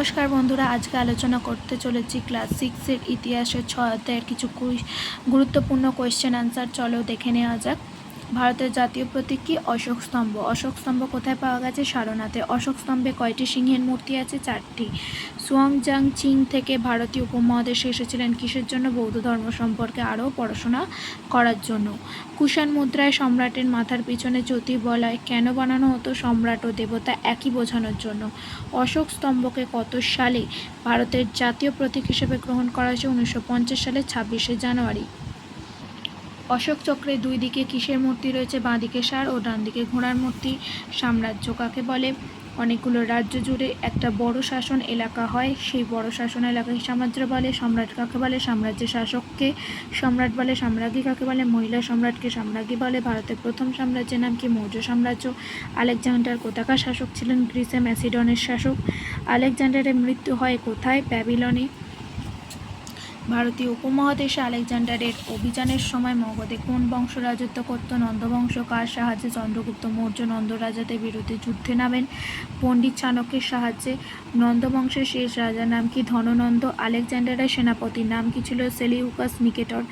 নমস্কার বন্ধুরা, আজকে আলোচনা করতে চলেছি ক্লাস 6-এর ইতিহাসের 6 অধ্যায়ের কিছু গুরুত্বপূর্ণ কোয়েশ্চেন আনসার। চলো দেখে নেওয়া যাক। ভারতের জাতীয় প্রতীক কি? অশোক স্তম্ভ। অশোক স্তম্ভ কোথায় পাওয়া গেছে? সারনাথে। অশোক স্তম্ভে কয়টি সিংহের মূর্তি আছে? 4টি। সুয়াংজাং চীন থেকে ভারতীয় উপমহাদেশে এসেছিলেন কিসের জন্য? বৌদ্ধ ধর্ম সম্পর্কে আরও পড়াশোনা করার জন্য। কুষাণ মুদ্রায় সম্রাটের মাথার পিছনে জ্যোতির্বলয় কেন বানানো হতো? সম্রাট ও দেবতা একই বোঝানোর জন্য। অশোক স্তম্ভকে কত সালে ভারতের জাতীয় প্রতীক হিসেবে গ্রহণ করা হয়েছে? 1950 সালের 26শে জানুয়ারি। অশোক চক্রের দুই দিকে কিসের মূর্তি রয়েছে? বাঁ দিকে ষাঁড় ও ডান দিকে ঘোড়ার মূর্তি। সাম্রাজ্য কাকে বলে? অনেকগুলো রাজ্য জুড়ে একটা বড় শাসন এলাকা হয়, সেই বড় শাসন এলাকাকে সাম্রাজ্য বলে। সম্রাট কাকে বলে? সাম্রাজ্যের শাসককে সম্রাট বলে। সাম্রাজ্ঞী কাকে বলে? মহিলা সম্রাটকে সাম্রাজ্ঞী বলে। ভারতের প্রথম সাম্রাজ্যের নাম কি? মৌর্য সাম্রাজ্য। আলেকজান্ডার কোথাকার শাসক ছিলেন? গ্রিসে ম্যাসিডনের শাসক। আলেকজান্ডারের মৃত্যু হয় কোথায়? ব্যাবিলনে। ভারতীয় উপমহাদেশে আলেকজান্ডারের অভিযানের সময় মগধে কোন বংশ রাজত্ব করত? নন্দবংশ। কার সাহায্যে চন্দ্রগুপ্ত মৌর্য নন্দ রাজাদের বিরুদ্ধে যুদ্ধে নামেন? পণ্ডিত চাণক্যের সাহায্যে। নন্দবংশের শেষ রাজার নাম কি? ধননন্দ। আলেকজান্ডারের সেনাপতির নাম কি ছিল? সেলিউকাস নিকেটর।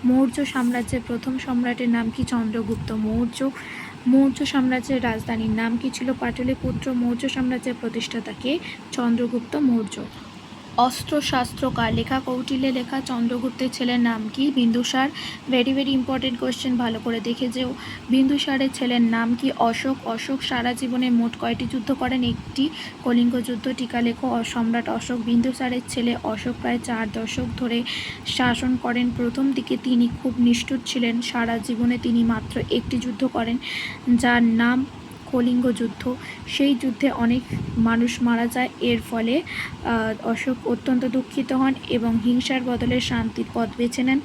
মৌর্য সাম্রাজ্যের প্রথম সম্রাটের নাম কি? চন্দ্রগুপ্ত মৌর্য। মৌর্য সাম্রাজ্যের রাজধানীর নাম কি ছিল? পাটলিপুত্র। মৌর্য সাম্রাজ্যের প্রতিষ্ঠাতা কে? চন্দ্রগুপ্ত মৌর্য। অস্ত্রশাস্ত্র কার লেখা? কৌটিল্যের লেখা। চন্দ্রগুপ্তের ছেলের নাম কি? Bindusara. Very very important question, ভালো করে দেখে যেও। বিন্দুসারের ছেলের নাম কি? অশোক। অশোক সারা জীবনে মোট কয়টি যুদ্ধ করেন? একটি, কলিঙ্গ যুদ্ধ। টিকা লেখো। সম্রাট অশোক। বিন্দুসারের ছেলে অশোক প্রায় 4 দশক ধরে শাসন করেন। প্রথম দিকে তিনি খুব নিষ্ঠুর ছিলেন। সারা জীবনে তিনি মাত্র একটি যুদ্ধ করেন, যার নাম কলিঙ্গ যুদ্ধ। সেই যুদ্ধে অনেক মানুষ মারা যায়। এর ফলে অশোক অত্যন্ত দুঃখিত হন এবং হিংসার বদলে শান্তির পথ বেছে নেন।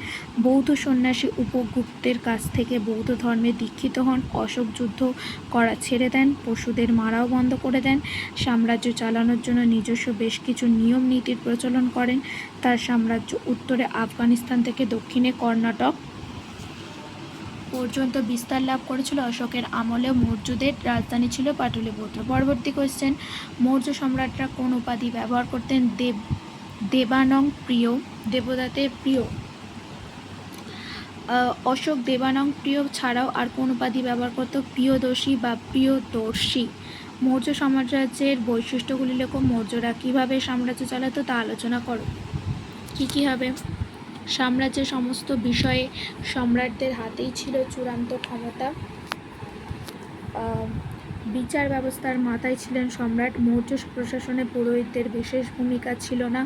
বৌদ্ধ সন্ন্যাসী উপগুপ্তের কাছ থেকে বৌদ্ধ ধর্মে দীক্ষিত হন। অশোক যুদ্ধ করা ছেড়ে দেন, পশুদের মারাও বন্ধ করে দেন। সাম্রাজ্য চালানোর জন্য নিজস্ব বেশ কিছু নিয়ম নীতির প্রচলন করেন। তার সাম্রাজ্য উত্তরে আফগানিস্তান থেকে দক্ষিণে কর্ণাটক পর্যন্ত বিস্তার লাভ করেছিল। অশোকের আমলে মৌর্যদের রাজধানী ছিল পাটলিপুত্র। পরবর্তী কোয়েশ্চেন, মৌর্য সম্রাটরা কোন উপাধি ব্যবহার করতেন? দেবানং প্রিয়, দেবদাতের প্রিয়। অশোক দেবানং প্রিয় ছাড়াও আর কোন উপাধি ব্যবহার করত? প্রিয়দর্শী বা প্রিয়দর্শী। মৌর্য সাম্রাজ্যের বৈশিষ্ট্যগুলি লেখো। মৌর্যরা কিভাবে সাম্রাজ্য চালাতো তা আলোচনা করো। কি হবে? সাম্রাজ্যের সমস্ত বিষয়ে সম্রাটদের হাতেই ছিল চূড়ান্ত ক্ষমতা। বিচার ব্যবস্থার মাথায় ছিলেন সম্রাট। মৌর্য প্রশাসনে পুরোহিতদের বিশেষ ভূমিকা ছিল না।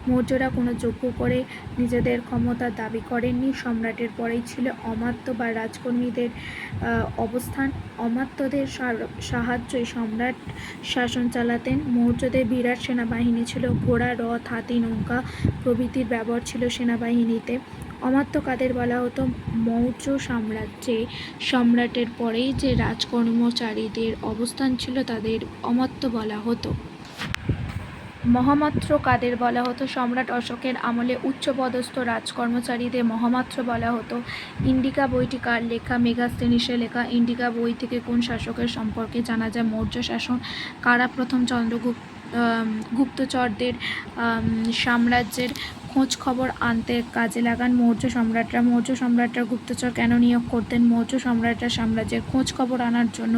মৌর্যরা কোনো যজ্ঞ করে নিজেদের ক্ষমতা দাবি করেননি। সম্রাটের পরেই ছিল অমাত্য বা রাজকর্মীদের অবস্থান। অমাত্যদের সাহায্যে সম্রাট শাসন চালাতেন। মৌর্যদের বিরাট সেনাবাহিনী ছিল। ঘোড়া, রথ, হাতি, নৌকা প্রভৃতির ব্যবহার ছিল সেনাবাহিনীতে। অমাত্য কাদের বলা হতো? মৌর্য সাম্রাজ্যে সম্রাটের পরেই যে রাজকর্মচারীদের অবস্থান ছিল তাদের অমাত্য বলা হতো। মহামাত্র কাদের বলা হতো? সম্রাট অশোকের আমলে উচ্চপদস্থ রাজকর্মচারীদের মহামাত্র বলা হতো। ইন্ডিকা বইটি কার লেখা? মেগাস্থেনিসের লেখা। ইন্ডিকা বই থেকে কোন শাসকের সম্পর্কে জানা যায়? মৌর্য শাসন। কারা প্রথম গুপ্তচরদের সাম্রাজ্যের খোঁজ খবর আনতে কাজে লাগান? মৌর্য সম্রাটরা। মৌর্য সম্রাটরা গুপ্তচর কেন নিয়োগ করতেন? মৌর্য সম্রাটরা সাম্রাজ্যের খোঁজ খবর আনার জন্য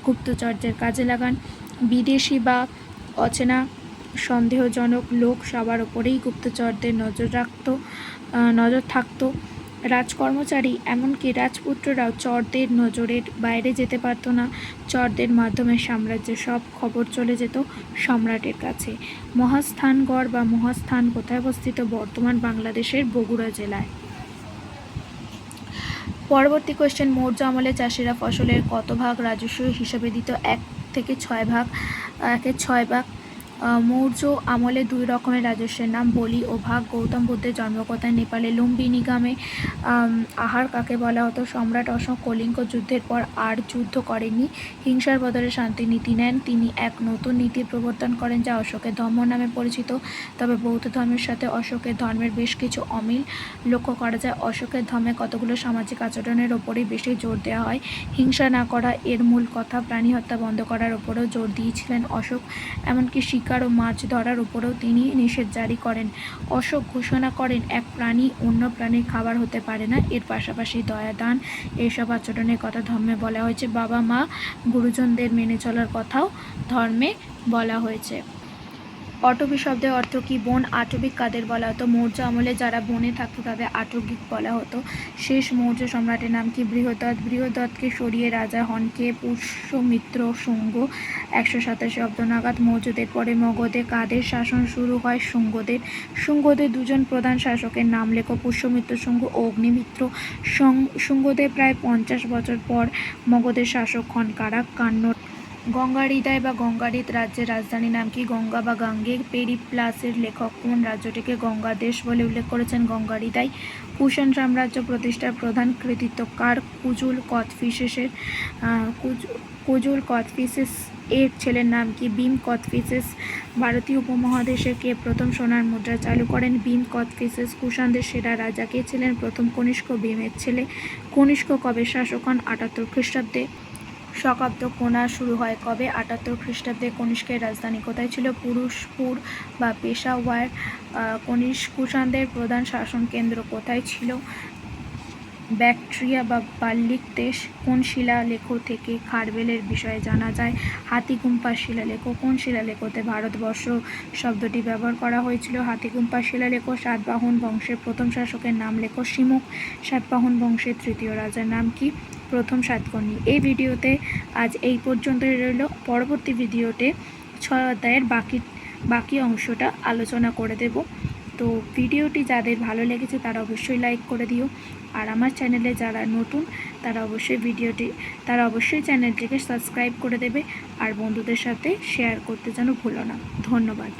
গুপ্তচরদের কাজে লাগান। বিদেশি বা অচেনা সন্দেহজনক লোক সবার ওপরেই গুপ্তচরদের নজর থাকত। রাজকর্মচারী এমনকি রাজপুত্ররাও চরদের নজরের বাইরে যেতে পারত না। চরদের মাধ্যমে সাম্রাজ্যের সব খবর চলে যেত সম্রাটের কাছে। মহাস্থানগড় বা মহাস্থান কোথায় অবস্থিত? বর্তমান বাংলাদেশের বগুড়া জেলায়। পরবর্তী কোয়েশ্চেন, মৌর্য আমলে চাষিরা ফসলের কত ভাগ রাজস্ব হিসাবে দিত? 1 থেকে 6 ভাগ। 1/6 ভাগ। মৌর্য আমলে 2 রকমের রাজস্বের নাম বলি ও ভাগ। গৌতম বুদ্ধের জন্ম কোথায়? নেপালে লুম্বিনী গ্রামে। আহার কাকে বলা হতো? সম্রাট অশোক কলিঙ্গ যুদ্ধের পর আর যুদ্ধ করেননি। হিংসার বদলে শান্তির নীতি নেন। তিনি এক নতুন নীতির প্রবর্তন করেন যা অশোকের ধর্ম নামে পরিচিত। তবে বৌদ্ধ ধর্মের সাথে অশোকের ধর্মের বেশ কিছু অমিল লক্ষ্য করা যায়। অশোকের ধর্মে কতগুলো সামাজিক আচরণের ওপরেই বেশি জোর দেওয়া হয়। হিংসা না করা এর মূল কথা। প্রাণী হত্যা বন্ধ করার ওপরেও জোর দিয়েছিলেন অশোক। এমনকি শিক্ষা শিকার ও মাছ ধরার উপরেও তিনি নিষেধ জারি করেন। অশোক ঘোষণা করেন এক প্রাণী অন্য প্রাণীর খাবার হতে পারে না। এর পাশাপাশি দয়া, দান এইসব আচরণের কথা ধর্মে বলা হয়েছে। বাবা মা গুরুজনদের মেনে চলার কথাও ধর্মে বলা হয়েছে। অটবী শব্দের অর্থ কি? বন। আটবিক কাদের বলা হতো? মৌর্য আমলে যারা বনে থাকতো তাদের আটবিক বলা হতো। শেষ মৌর্য সম্রাটের নাম কি? বৃহদ্রথ। বৃহদ্রথকে সরিয়ে রাজা হন কে? পুষ্যমিত্র শুঙ্গ। 127 অব্দ নাগাদ মৌর্যদের পরে মগধে কাদের শাসন শুরু হয়? শুঙ্গদের। শুঙ্গদের দুজন প্রধান শাসকের নাম লেখো। পুষ্যমিত্র শুঙ্গ ও অগ্নিমিত্র। শুঙ্গদের প্রায় 50 বছর পর মগধের শাসক হন কারা? কান্নড়। গঙ্গারিদাই বা গঙ্গারিদ রাজ্যের রাজধানীর নাম কি? গঙ্গা বা গাঙ্গে। পেরিপ্লাসের লেখক কোন রাজ্যটিকে গঙ্গা দেশ বলে উল্লেখ করেছেন? গঙ্গারিদাই। কুষাণ সাম্রাজ্য প্রতিষ্ঠার প্রধান কৃতিত্ব কার? কুজুল কথফিসেস এর ছেলের নাম কি? ভীম কথফিসেস। ভারতীয় উপমহাদেশে কে প্রথম সোনার মুদ্রা চালু করেন? ভীম কথফিসেস। কুষাণদের সেরা রাজা কে ছিলেন? প্রথম কনিষ্ক ভীমের ছেলে। কনিষ্ক কবে শাসক হন? 78 খ্রিস্টাব্দে। শকাব্দ কোনা শুরু হয় কবে? 78 খ্রিস্টাব্দে। কনিষ্কের রাজধানী কোথায় ছিল? পুরুষপুর বা পেশাওয়ার। কুষাণদের প্রধান শাসন কেন্দ্র কোথায় ছিল? ব্যাকট্রিয়া বা বাল্লিক দেশ। কোন শিলালেখ থেকে খারবেলের বিষয়ে জানা যায়? হাতিগুম্পা শিলালেখ। কোন শিলালেখতে ভারতবর্ষ শব্দটি ব্যবহার করা হয়েছিল? হাতিগুম্পা শিলালেখ। সাতবাহন বংশের প্রথম শাসকের নাম লেখো। শিমুখ। সাতবাহন বংশের তৃতীয় রাজার নাম কি? প্রথম সাতকর্ণী। এই ভিডিওতে আজ এই পর্যন্তই রইল। পরবর্তী ভিডিওতে 6 অধ্যায়ের বাকি অংশটা আলোচনা করে দেব। তো ভিডিওটি যাদের ভালো লেগেছে তারা অবশ্যই লাইক করে দিও। আর আমার চ্যানেলে যারা নতুন তারা অবশ্যই চ্যানেলটিকে সাবস্ক্রাইব করে দেবে আর বন্ধুদের সাথে শেয়ার করতে যেন ভুলো না। ধন্যবাদ।